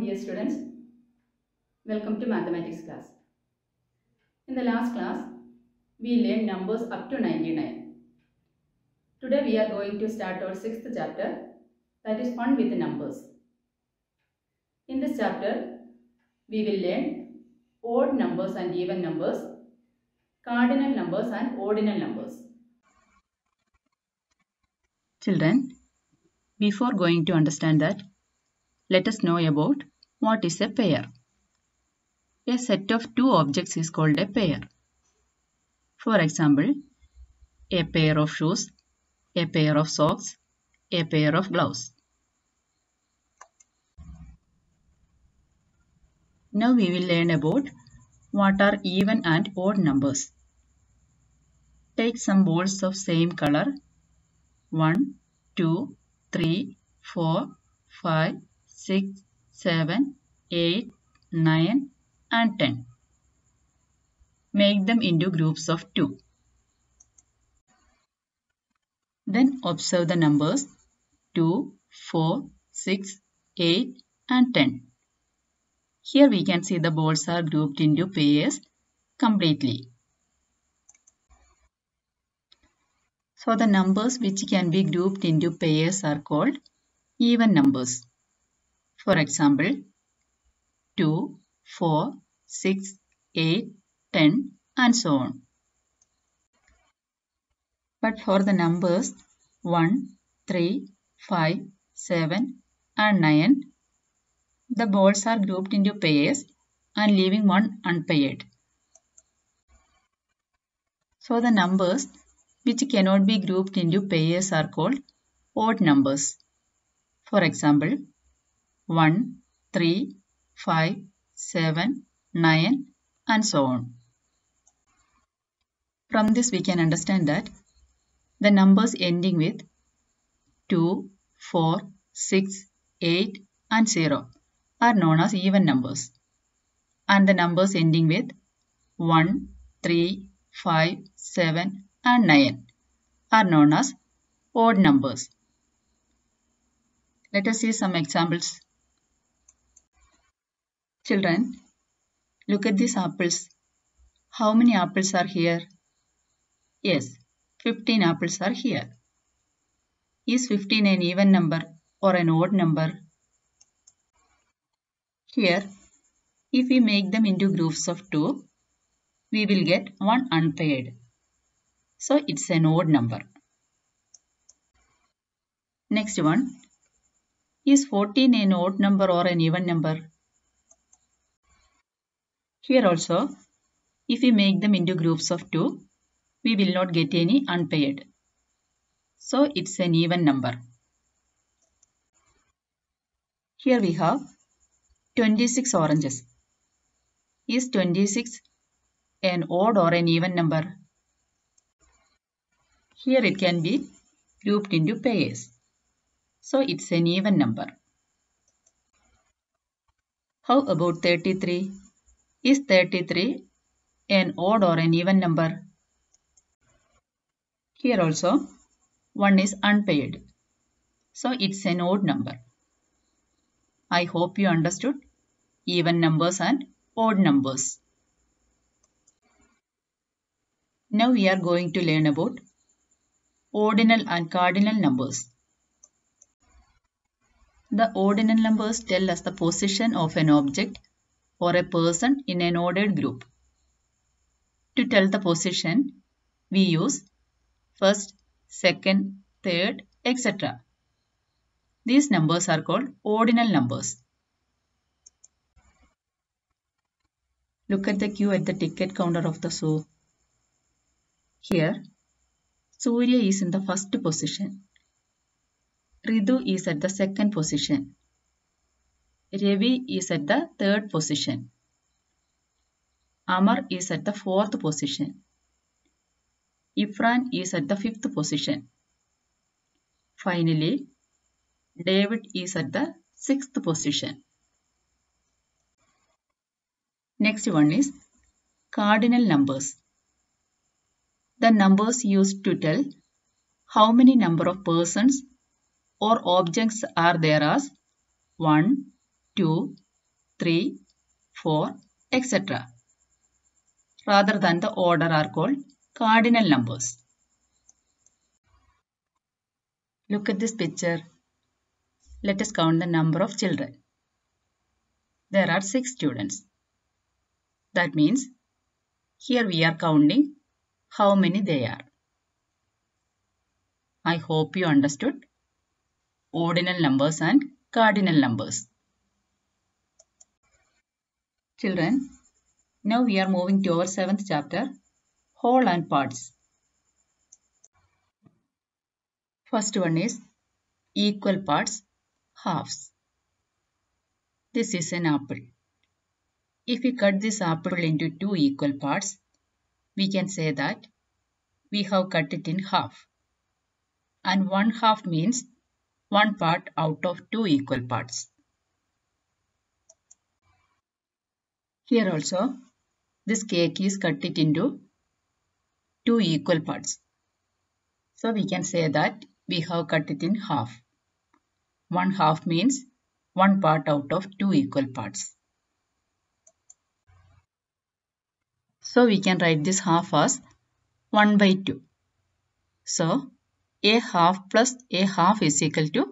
dear students, welcome to mathematics class. In the last class, we learned numbers up to 99. Today we are going to start our 6th chapter, that is fun with numbers. In this chapter, we will learn odd numbers and even numbers, cardinal numbers and ordinal numbers. Children, before going to understand that, let us know about what is a pair. A set of two objects is called a pair. For example, a pair of shoes, a pair of socks, a pair of gloves. Now we will learn about what are even and odd numbers. Take some balls of same color 1, 2, 3, 4, 5, 6, 7, 8, 9 and 10. Make them into groups of 2. Then observe the numbers 2, 4, 6, 8 and 10. Here we can see the balls are grouped into pairs completely. So the numbers which can be grouped into pairs are called even numbers. For example, 2, 4, 6, 8, 10 and so on. But for the numbers 1, 3, 5, 7 and 9, the balls are grouped into pairs and leaving one unpaired. So the numbers which cannot be grouped into pairs are called odd numbers. For example, 1, 3, 5, 7, 9 and so on. From this we can understand that the numbers ending with 2, 4, 6, 8 and 0 are known as even numbers. And the numbers ending with 1, 3, 5, 7 and 9 are known as odd numbers. Let us see some examples. Children, look at these apples. How many apples are here? Yes, 15 apples are here. Is 15 an even number or an odd number? Here, if we make them into groups of 2, we will get one unpaired. So it's an odd number. Next one. Is 14 an odd number or an even number? Here also, if we make them into groups of 2, we will not get any unpaired. So it's an even number. Here we have 26 oranges. Is 26 an odd or an even number? Here it can be grouped into pairs. So it's an even number. How about 33? Is 33 an odd or an even number? Here also, 1 is unpaired. So it's an odd number. I hope you understood even numbers and odd numbers. Now we are going to learn about ordinal and cardinal numbers. The ordinal numbers tell us the position of an object or a person in an ordered group. To tell the position, we use first, second, third, etc. These numbers are called ordinal numbers. Look at the queue at the ticket counter of the zoo. Here, Surya is in the first position. Ritu is at the second position. Ravi is at the third position. Amar is at the fourth position. Ifran is at the fifth position. Finally, David is at the sixth position. Next one is cardinal numbers. The numbers used to tell how many number of persons or objects are there as 1, 2, 3, 4, etc. Rather than the order are called cardinal numbers. Look at this picture. Let us count the number of children. There are 6 students. That means here we are counting how many they are. I hope you understood ordinal numbers and cardinal numbers. Children, now we are moving to our 7th chapter, whole and parts. First one is equal parts, halves. This is an apple. If we cut this apple into 2 equal parts, we can say that we have cut it in half. And 1/2 means 1 part out of 2 equal parts. Here also, this cake is cut it into 2 equal parts. So we can say that we have cut it in half. 1/2 means 1 part out of 2 equal parts. So we can write this half as 1/2. So a half plus a half is equal to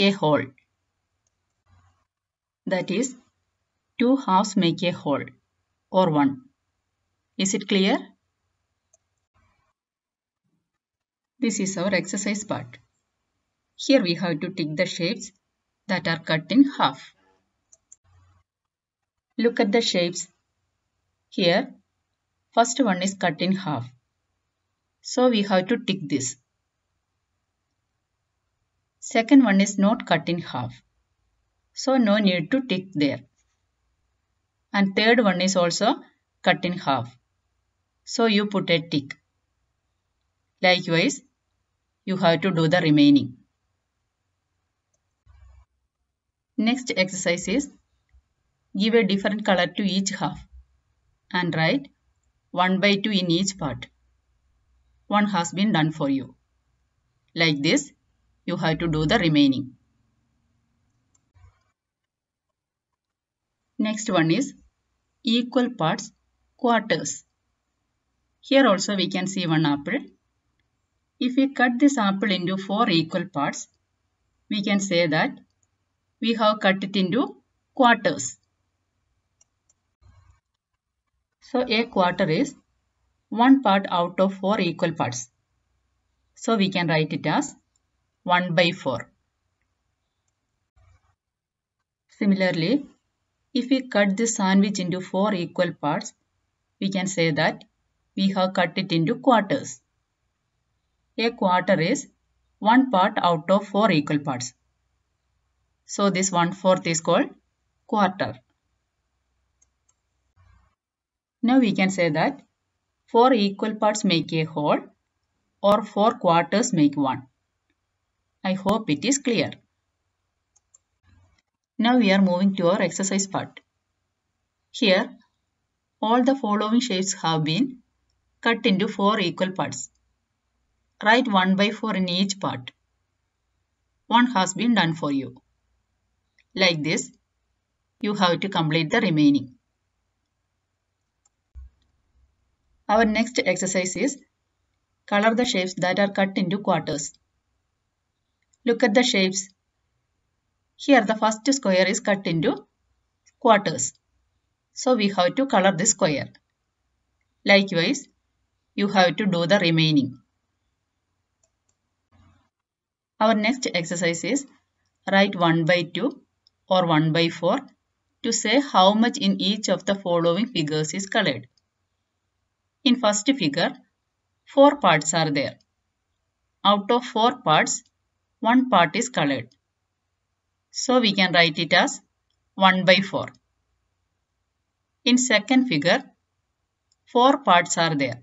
a whole. That is, 2 halves make a whole or 1. Is it clear? This is our exercise part. Here we have to tick the shapes that are cut in half. Look at the shapes. Here, first one is cut in half. So we have to tick this. Second one is not cut in half. So no need to tick there. And third one is also cut in half. So you put a tick. Likewise, you have to do the remaining. Next exercise is give a different color to each half and write 1/2 in each part. One has been done for you. Like this, you have to do the remaining. Next one is equal parts, quarters. Here also we can see one apple. If we cut this apple into 4 equal parts, we can say that we have cut it into quarters. So a quarter is 1 part out of 4 equal parts. So we can write it as 1/4. Similarly, if we cut this sandwich into 4 equal parts, we can say that we have cut it into quarters. A quarter is 1 part out of 4 equal parts. So this 1/4 is called quarter. Now we can say that 4 equal parts make a whole or 4 quarters make one. I hope it is clear. Now we are moving to our exercise part. Here, all the following shapes have been cut into 4 equal parts. Write 1/4 in each part. One has been done for you. Like this, you have to complete the remaining. Our next exercise is color the shapes that are cut into quarters. Look at the shapes. Here the first square is cut into quarters. So we have to color this square. Likewise, you have to do the remaining. Our next exercise is write 1/2 or 1/4 to say how much in each of the following figures is colored. In first figure, 4 parts are there. Out of 4 parts, 1 part is colored. So we can write it as 1/4. In second figure, 4 parts are there.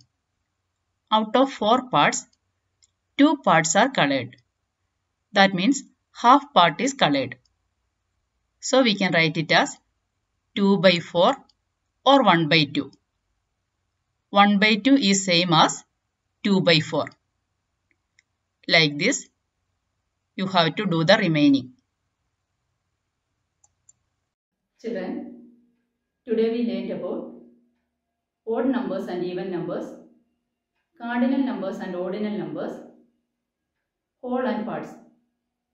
Out of 4 parts, 2 parts are colored. That means half part is colored. So we can write it as 2/4 or 1/2. 1/2 is same as 2/4. Like this, you have to do the remaining. Children, Today we learned about odd numbers and even numbers, cardinal numbers and ordinal numbers, whole and parts,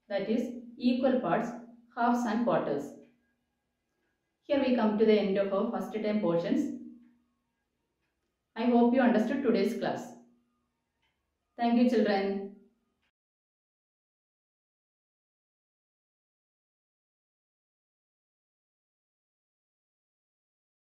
that is equal parts, halves and quarters. Here we come to the end of our first term portions. I hope you understood today's class. Thank you, children.